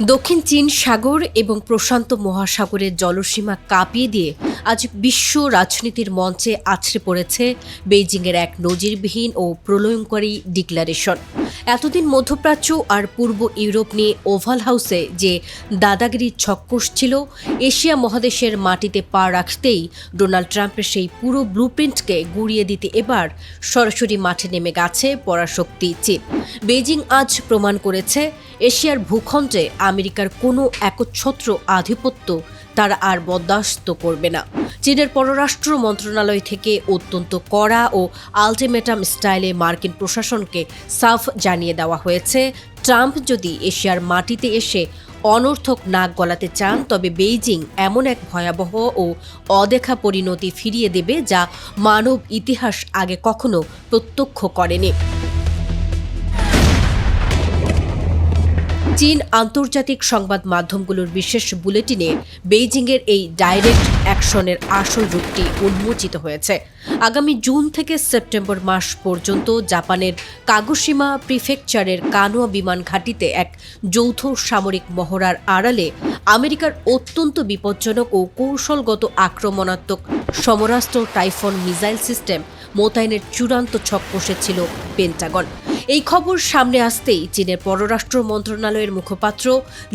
দক্ষিণ চীন সাগর এবং প্রশান্ত মহাসাগরের জলসীমা কাঁপিয়ে দিয়ে আজ বিশ্ব রাজনীতির মঞ্চে আছড়ে পড়েছে বেইজিংয়ের এক নজিরবিহীন ও প্রলয়ঙ্করী ডিক্লারেশন। এতদিন মধ্যপ্রাচ্য আর পূর্ব ইউরোপ নিয়ে ওভাল হাউসে যে দাদাগিরির ছক ছিল, এশিয়া মহাদেশের মাটিতে পা রাখতেই ডোনাল্ড ট্রাম্পের সেই পুরো ব্লুপ্রিন্টকে গুঁড়িয়ে দিতে এবার সরাসরি মাঠে নেমে গেছে পরাশক্তি চীন। বেইজিং আজ প্রমাণ করেছে এশিয়ার ভূখণ্ডে আমেরিকার কোনো একচ্ছত্র আধিপত্য তারা আর বরদাস্ত করবে না। চীনের পররাষ্ট্র মন্ত্রণালয় থেকে অত্যন্ত কড়া ও আলটিমেটাম স্টাইলে মার্কিন প্রশাসনকে সাফ জানিয়ে দেওয়া হয়েছে, ট্রাম্প যদি এশিয়ার মাটিতে এসে অনর্থক নাক গলাতে চান তবে বেইজিং এমন এক ভয়াবহ ও অদেখা পরিণতি ফিরিয়ে দেবে যা মানব ইতিহাস আগে কখনো প্রত্যক্ষ করেনি। চীন আন্তর্জাতিক সংবাদ মাধ্যমগুলোর বিশেষ বুলেটিনে বেইজিংয়ের এই ডাইরেক্ট অ্যাকশনের আসল রূপটি উন্মোচিত হয়েছে। আগামী জুন থেকে সেপ্টেম্বর মাস পর্যন্ত জাপানের কাগোশিমা প্রিফেকচারের কানোয়া বিমান ঘাঁটিতে এক যৌথ সামরিক মহড়ার আড়ালে আমেরিকার অত্যন্ত বিপজ্জনক ও কৌশলগত আক্রমণাত্মক সমরাস্ত্র টাইফন মিসাইল সিস্টেম মোতায়েনের চূড়ান্ত ছক কষেছিল পেন্টাগন। এই খবর সামনে আসতেই চীনের পররাষ্ট্র মন্ত্রণালয়ের মুখপাত্র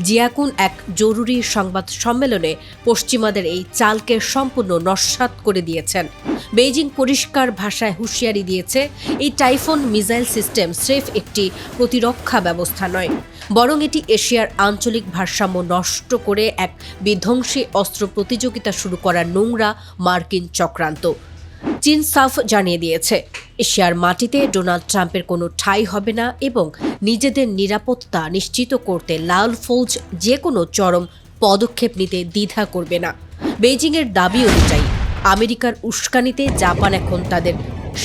জিয়াকুন এক জরুরি সংবাদ সম্মেলনে পশ্চিমাদের এই চালকে সম্পূর্ণ নস্যাৎ করে দিয়েছেন। বেইজিং পরিষ্কার ভাষায় হুঁশিয়ারি দিয়েছে, এই টাইফন মিসাইল সিস্টেম স্রেফ একটি প্রতিরক্ষা ব্যবস্থা নয়, বরং এটি এশিয়ার আঞ্চলিক ভারসাম্য নষ্ট করে এক বিধ্বংসী অস্ত্র প্রতিযোগিতা শুরু করার নোংরা মার্কিন চক্রান্ত। চীন সাফ জানিয়ে দিয়েছে, এশিয়ার মাটিতে ডোনাল্ড ট্রাম্পের কোনো ঠাঁই হবে না এবং নিজেদের নিরাপত্তা নিশ্চিত করতে লাল ফৌজ যে কোনো চরম পদক্ষেপ নিতে দ্বিধা করবে না। বেইজিংয়ের দাবি অনুযায়ী আমেরিকার উস্কানিতে জাপান এখন তাদের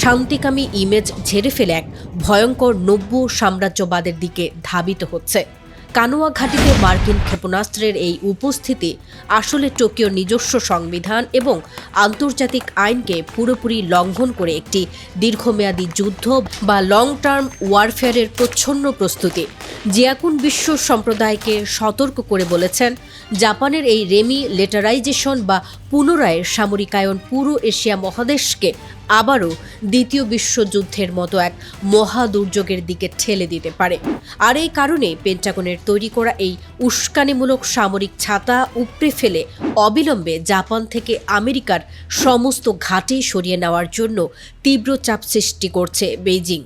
শান্তিকামী ইমেজ ঝেড়ে ফেলে এক ভয়ঙ্কর নব্য সাম্রাজ্যবাদের দিকে ধাবিত হচ্ছে। কানোয়া ঘাঁটিতে মার্কিন ক্ষেপণাস্ত্রের এই উপস্থিতি আসলে টোকিওর নিজস্ব সংবিধান এবং আন্তর্জাতিক আইনকে পুরোপুরি লঙ্ঘন করে একটি দীর্ঘমেয়াদী যুদ্ধ বা লং টার্ম ওয়ারফেয়ারের প্রচ্ছন্ন প্রস্তুতি। জিয়াকুন বিশ্ব সম্প্রদায়কে সতর্ক করে বলেছেন, জাপানের এই রেমিলিটারাইজেশন বা পুনরায় সামরিকায়ন পুরো এশিয়া মহাদেশকে আবারও দ্বিতীয় বিশ্বযুদ্ধের মতো এক মহা দুর্যোগের দিকে ঠেলে দিতে পারে। আর এই কারণে পেন্টাগনের তৈরি করা এই উস্কানিমূলক সামরিক ছাতা উপড়ে ফেলে অবিলম্বে জাপান থেকে আমেরিকার সমস্ত ঘাঁটি সরিয়ে নেওয়ার জন্য তীব্র চাপ সৃষ্টি করছে বেইজিং।